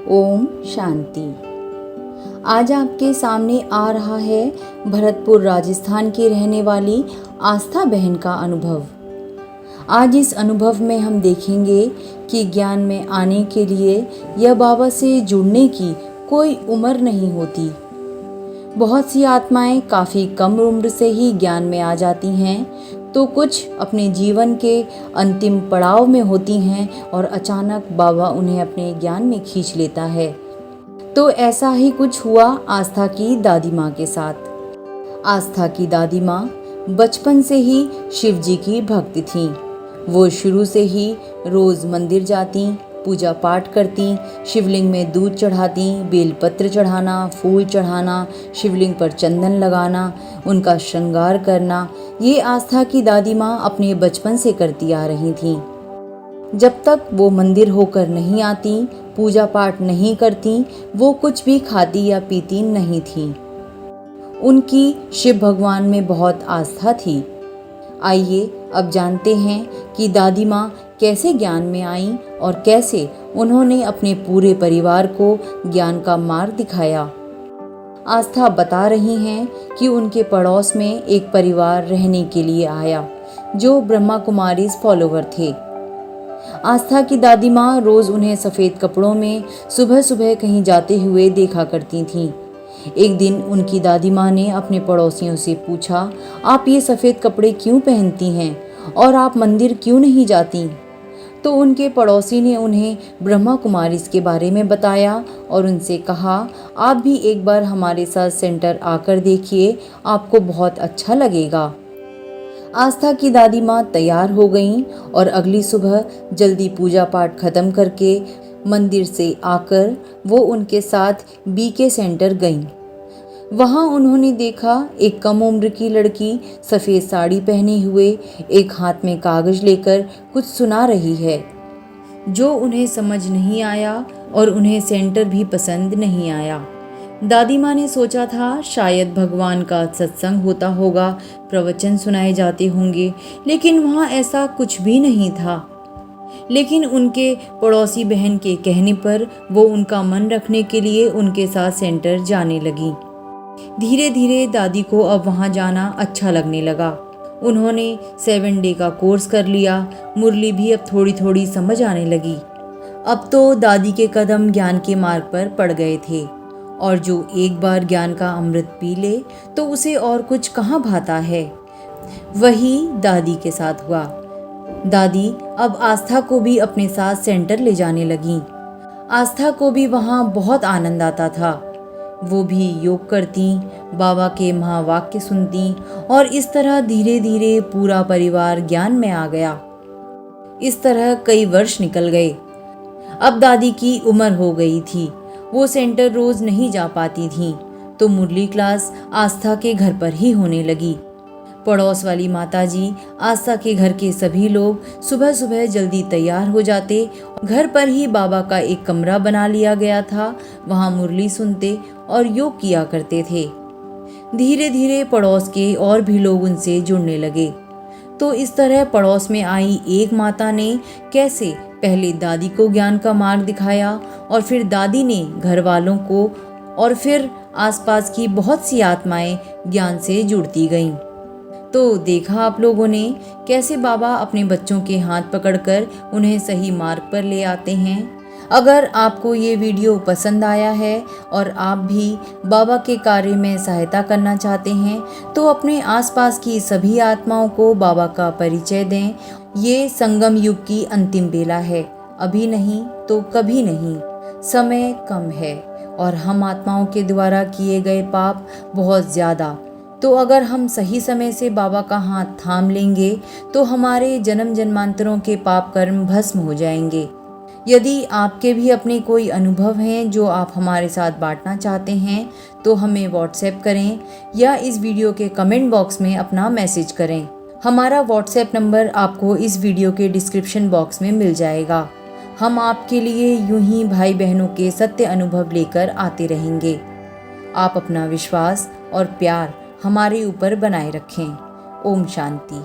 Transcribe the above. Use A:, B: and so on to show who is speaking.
A: ओम शांति। आज आपके सामने आ रहा है भरतपुर राजस्थान की रहने वाली आस्था बहन का अनुभव। आज इस अनुभव में हम देखेंगे कि ज्ञान में आने के लिए या बाबा से जुड़ने की कोई उम्र नहीं होती। बहुत सी आत्माएं काफ़ी कम उम्र से ही ज्ञान में आ जाती हैं, तो कुछ अपने जीवन के अंतिम पड़ाव में होती हैं और अचानक बाबा उन्हें अपने ज्ञान में खींच लेता है। तो ऐसा ही कुछ हुआ आस्था की दादी माँ के साथ। आस्था की दादी माँ बचपन से ही शिव जी की भक्त थीं। वो शुरू से ही रोज़ मंदिर जाती, पूजा पाठ करती, शिवलिंग में दूध चढ़ाती, बेलपत्र चढ़ाना, फूल चढ़ाना, शिवलिंग पर चंदन लगाना, उनका श्रृंगार करना, ये आस्था की दादी माँ अपने बचपन से करती आ रही थीं। जब तक वो मंदिर होकर नहीं आती, पूजा पाठ नहीं करती, वो कुछ भी खाती या पीती नहीं थी। उनकी शिव भगवान में बहुत आस्था थी। आइए अब जानते हैं कि दादी माँ कैसे ज्ञान में आईं और कैसे उन्होंने अपने पूरे परिवार को ज्ञान का मार्ग दिखाया। आस्था बता रही हैं कि उनके पड़ोस में एक परिवार रहने के लिए आया जो ब्रह्मा कुमारीज फॉलोवर थे। आस्था की दादी माँ रोज़ उन्हें सफ़ेद कपड़ों में सुबह सुबह कहीं जाते हुए देखा करती थीं। एक दिन उनकी दादी माँ ने अपने पड़ोसियों से पूछा, आप ये सफ़ेद कपड़े क्यों पहनती हैं और आप मंदिर क्यों नहीं जाती? तो उनके पड़ोसी ने उन्हें ब्रह्मा कुमारीज के बारे में बताया और उनसे कहा, आप भी एक बार हमारे साथ सेंटर आकर देखिए, आपको बहुत अच्छा लगेगा। आस्था की दादी माँ तैयार हो गईं और अगली सुबह जल्दी पूजा पाठ खत्म करके मंदिर से आकर वो उनके साथ बीके सेंटर गईं। वहाँ उन्होंने देखा एक कम उम्र की लड़की सफ़ेद साड़ी पहने हुए एक हाथ में कागज़ लेकर कुछ सुना रही है, जो उन्हें समझ नहीं आया और उन्हें सेंटर भी पसंद नहीं आया। दादी माँ ने सोचा था शायद भगवान का सत्संग होता होगा, प्रवचन सुनाए जाते होंगे, लेकिन वहाँ ऐसा कुछ भी नहीं था। लेकिन उनके पड़ोसी बहन के कहने पर वो उनका मन रखने के लिए उनके साथ सेंटर जाने लगी। धीरे धीरे दादी को अब वहाँ जाना अच्छा लगने लगा। उन्होंने 7 डे का कोर्स कर लिया। मुरली भी अब थोड़ी थोड़ी समझ आने लगी। अब तो दादी के कदम ज्ञान के मार्ग पर पड़ गए थे और जो एक बार ज्ञान का अमृत पी ले तो उसे और कुछ कहाँ भाता है। वही दादी के साथ हुआ। दादी अब आस्था को भी अपने साथ सेंटर ले जाने लगी। आस्था को भी वहाँ बहुत आनंद आता था। वो भी योग करती, बाबा के महावाक्य सुनती और इस तरह धीरे धीरे पूरा परिवार ज्ञान में आ गया। इस तरह कई वर्ष निकल गए। अब दादी की उम्र हो गई थी। वो सेंटर रोज नहीं जा पाती थी, तो मुरली क्लास आस्था के घर पर ही होने लगी। पड़ोस वाली माताजी, आस्था के घर के सभी लोग सुबह सुबह जल्दी तैयार हो जाते। घर पर ही बाबा का एक कमरा बना लिया गया था। वहाँ मुरली सुनते और योग किया करते थे। धीरे धीरे पड़ोस के और भी लोग उनसे जुड़ने लगे। तो इस तरह पड़ोस में आई एक माता ने कैसे पहले दादी को ज्ञान का मार्ग दिखाया और फिर दादी ने घर वालों को और फिर आसपास की बहुत सी आत्माएं ज्ञान से जुड़ती गईं। तो देखा आप लोगों ने कैसे बाबा अपने बच्चों के हाथ पकड़कर उन्हें सही मार्ग पर ले आते हैं। अगर आपको ये वीडियो पसंद आया है और आप भी बाबा के कार्य में सहायता करना चाहते हैं तो अपने आसपास की सभी आत्माओं को बाबा का परिचय दें। ये संगम युग की अंतिम बेला है, अभी नहीं तो कभी नहीं। समय कम है और हम आत्माओं के द्वारा किए गए पाप बहुत ज़्यादा। तो अगर हम सही समय से बाबा का हाथ थाम लेंगे तो हमारे जन्म जन्मांतरों के पाप कर्म भस्म हो जाएंगे। यदि आपके भी अपने कोई अनुभव हैं जो आप हमारे साथ बांटना चाहते हैं तो हमें व्हाट्सएप करें या इस वीडियो के कमेंट बॉक्स में अपना मैसेज करें। हमारा व्हाट्सएप नंबर आपको इस वीडियो के डिस्क्रिप्शन बॉक्स में मिल जाएगा। हम आपके लिए यूं ही भाई बहनों के सत्य अनुभव लेकर आते रहेंगे। आप अपना विश्वास और प्यार हमारे ऊपर बनाए रखें। ओम शांति।